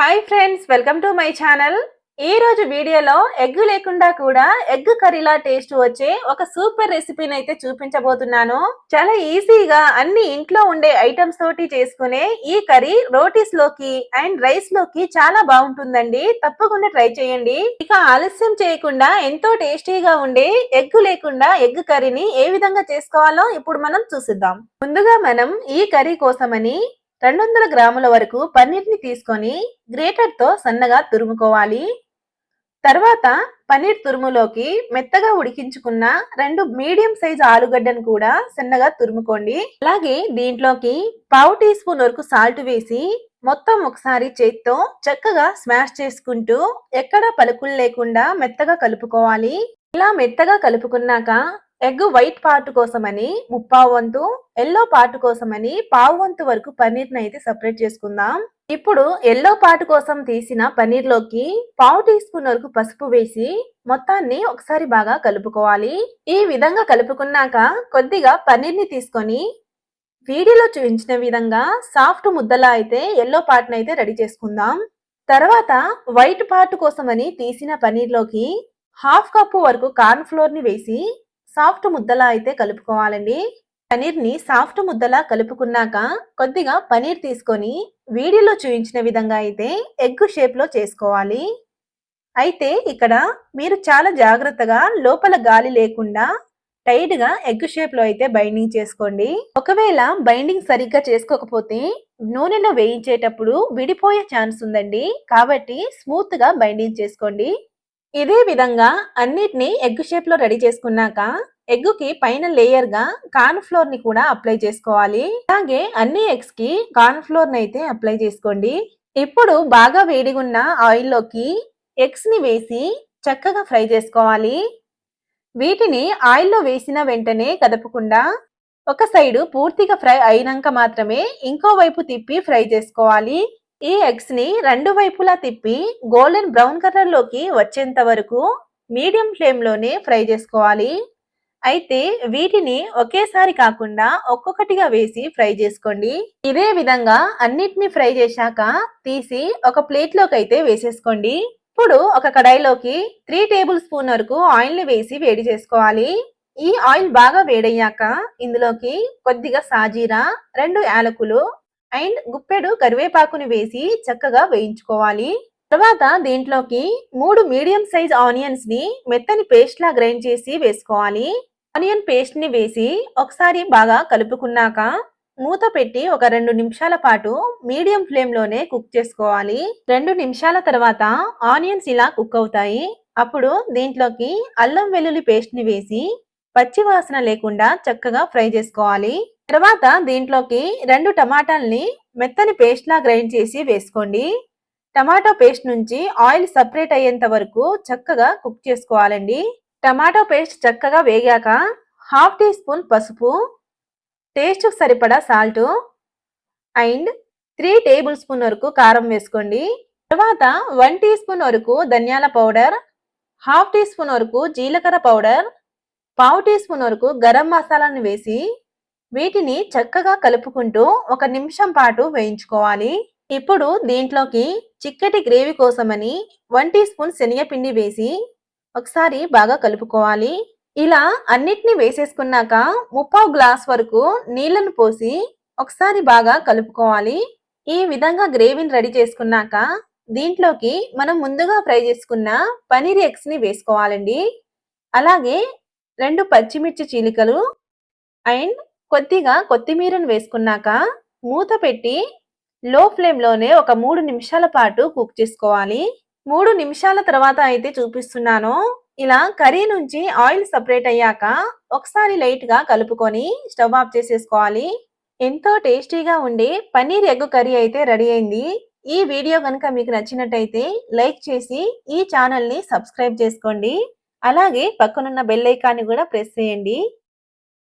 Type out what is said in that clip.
Hi friends, welcome to my channel. ఈ రోజు వీడియోలో ఎగ్ లేకుండా కూడా ఎగ్ కర్రీలా టేస్ట్ వచ్చే ఒక సూపర్ రెసిపీని అయితే చూపించబోతున్నాను. చాలా ఈజీగా అన్ని ఇంట్లో ఉండే ఐటమ్స్ తోటి చేసుకునే ఈ కర్రీ రోటీస్ లోకి అండ్ రైస్ లోకి చాలా బాగుంటుందండి. తప్పకుండా ట్రై చేయండి. ఇక ఆలస్యం చేయకుండా ఎంతో టేస్టీగా ఉండే ఎగ్ లేకుండా ఎగ్ కర్రీని ఏ విధంగా చేసుకోవాలో ఇప్పుడు మనం చూసిద్దాం. ముందుగా మనం ఈ కర్రీ కోసమని 200 గ్రాముల వరకు పన్నీర్ని తీసుకొని గ్రేటర్ తో సన్నగా తురుముకోవాలి. తర్వాత పన్నీర్ తురుములోకి మెత్తగా ఉడికించుకున్న 2 మీడియం సైజ్ ఆలుగడ్డను కూడా సన్నగా తురుముకోండి. అలాగే దీంట్లోకి పావు టీ స్పూన్ వరకు సాల్ట్ వేసి మొత్తం ఒకసారి చేత్తో చక్కగా స్మాష్ చేసుకుంటూ ఎక్కడా పలుకులు లేకుండా మెత్తగా కలుపుకోవాలి. ఇలా మెత్తగా కలుపుకున్నాక ఎగ్ వైట్ పార్ట్ కోసమని ముప్పావు వంతు, ఎల్లో పార్ట్ కోసమని పావు వంతు వరకు పన్నీర్ని అయితే సపరేట్ చేసుకుందాం. ఇప్పుడు ఎల్లో పార్ట్ కోసం తీసిన పన్నీర్ లోకి పావు టీ స్పూన్ వరకు పసుపు వేసి మొత్తాన్ని ఒకసారి బాగా కలుపుకోవాలి. ఈ విధంగా కలుపుకున్నాక కొద్దిగా పన్నీర్ ని తీసుకొని వీడియోలో చూపించిన విధంగా సాఫ్ట్ ముద్దలా అయితే ఎల్లో పార్ట్ అయితే రెడీ చేసుకుందాం. తర్వాత వైట్ పార్ట్ కోసమని తీసిన పన్నీర్ లోకి హాఫ్ కప్పు వరకు కార్న్ ఫ్లోర్ ని వేసి సాఫ్ట్ ముద్దలా అయితే కలుపుకోవాలండి. పనీర్ ని సాఫ్ట్ ముద్దలా కలుపుకున్నాక కొద్దిగా పనీర్ తీసుకొని వీడియోలో చూపించిన విధంగా అయితే ఎగ్ షేప్ లో చేసుకోవాలి. అయితే ఇక్కడ మీరు చాలా జాగ్రత్తగా లోపల గాలి లేకుండా టైట్ గా ఎగ్ షేప్ లో అయితే బైండింగ్ చేసుకోండి. ఒకవేళ బైండింగ్ సరిగ్గా చేసుకోకపోతే నూనెలో వేయించేటప్పుడు విడిపోయే ఛాన్స్ ఉందండి. కాబట్టి స్మూత్ గా బైండింగ్ చేసుకోండి. ఇదే విధంగా అన్నిటిని ఎగ్ షేప్ లో రెడీ చేసుకున్నాక ఎగ్ కి పైన లేయర్ గా కార్న్ ఫ్లోర్ ని కూడా అప్లై చేసుకోవాలి. అలాగే అన్ని ఎగ్స్ కి కార్న్ ఫ్లోర్ ని అయితే అప్లై చేసుకోండి. ఇప్పుడు బాగా వేడిగున్న ఆయిల్ లోకి ఎగ్స్ ని వేసి చక్కగా ఫ్రై చేసుకోవాలి. వీటిని ఆయిల్లో వేసిన వెంటనే కదపకుండా ఒక సైడు పూర్తిగా ఫ్రై అయినాక మాత్రమే ఇంకో వైపు తిప్పి ఫ్రై చేసుకోవాలి. ఈ ఎగ్స్ ని రెండు వైపులా తిప్పి గోల్డెన్ బ్రౌన్ కలర్ లోకి వచ్చేంత వరకు మీడియం ఫ్లేమ్ లోనే ఫ్రై చేసుకోవాలి. అయితే వీటిని ఒకేసారి కాకుండా ఒక్కొక్కటిగా వేసి ఫ్రై చేసుకోండి. ఇదే విధంగా అన్నిటిని ఫ్రై చేశాక తీసి ఒక ప్లేట్ లోకి అయితే వేసేసుకోండి. ఇప్పుడు ఒక కడాయిలోకి 3 టేబుల్ స్పూన్ వరకు ఆయిల్ ని వేసి వేడి చేసుకోవాలి. ఈ ఆయిల్ బాగా వేడయ్యాక ఇందులోకి కొద్దిగా సాజీరా, 2 యాలకులు అండ్ గుప్పెడు కరివేపాకుని వేసి చక్కగా వేయించుకోవాలి. తర్వాత దీంట్లోకి 3 మీడియం సైజ్ ఆనియన్స్ ని మెత్తని పేస్ట్ లా గ్రైండ్ చేసి వేసుకోవాలి. ఆనియన్ పేస్ట్ ని వేసి ఒకసారి బాగా కలుపుకున్నాక మూత పెట్టి ఒక 2 నిమిషాల పాటు మీడియం ఫ్లేమ్ లోనే కుక్ చేసుకోవాలి. 2 నిమిషాల తర్వాత ఆనియన్స్ ఇలా కుక్ అవుతాయి. అప్పుడు దీంట్లోకి అల్లం వెల్లుల్లి పేస్ట్ ని వేసి పచ్చి వాసన లేకుండా చక్కగా ఫ్రై చేసుకోవాలి. తర్వాత దీంట్లోకి 2 టమాటాలని మెత్తని పేస్ట్ లా గ్రైండ్ చేసి వేసుకోండి. టమాటో పేస్ట్ నుంచి ఆయిల్ సపరేట్ అయ్యేంత వరకు చక్కగా కుక్ చేసుకోవాలండి. టమాటో పేస్ట్ చక్కగా వేగాక హాఫ్ టీ స్పూన్ పసుపు, టేస్ట్ సరిపడా సాల్ట్ అండ్ 3 టేబుల్ స్పూన్ వరకు కారం వేసుకోండి. తర్వాత 1 టీ స్పూన్ వరకు ధనియాల పౌడర్, హాఫ్ టీ స్పూన్ వరకు జీలకర్ర పౌడర్, పావు టీ స్పూన్ వరకు గరం మసాలాను వేసి వీటిని చక్కగా కలుపుకుంటూ 1 నిమిషం పాటు వేయించుకోవాలి. ఇప్పుడు దీంట్లోకి చిక్కటి గ్రేవీ కోసమని 1 టీ స్పూన్ శనగపిండి వేసి ఒకసారి బాగా కలుపుకోవాలి. ఇలా అన్నిటిని వేసేసుకున్నాక 3/4 గ్లాస్ వరకు నీళ్లను పోసి ఒకసారి బాగా కలుపుకోవాలి. ఈ విధంగా గ్రేవీని రెడీ చేసుకున్నాక దీంట్లోకి మనం ముందుగా ఫ్రై చేసుకున్న పనీర్ ఎగ్స్ ని వేసుకోవాలండి. అలాగే 2 పచ్చిమిర్చి చీలికలు అండ్ కొద్దిగా కొత్తిమీరను వేసుకున్నాక మూత పెట్టి లో ఫ్లేమ్ లోనే ఒక 3 నిమిషాల పాటు కుక్ చేసుకోవాలి. 3 నిమిషాల తర్వాత అయితే చూపిస్తున్నాను. ఇలా కర్రీ నుంచి ఆయిల్ సపరేట్ అయ్యాక ఒకసారి లైట్ గా కలుపుకొని స్టవ్ ఆఫ్ చేసేసుకోవాలి. ఎంతో టేస్టీగా ఉండే పన్నీర్ ఎగ్ కర్రీ అయితే రెడీ అయింది. ఈ వీడియో కనుక మీకు నచ్చినట్టయితే లైక్ చేసి ఈ ఛానల్ ని సబ్స్క్రైబ్ చేసుకోండి. అలాగే పక్కనున్న బెల్ ఐకాన్ని కూడా ప్రెస్ చేయండి.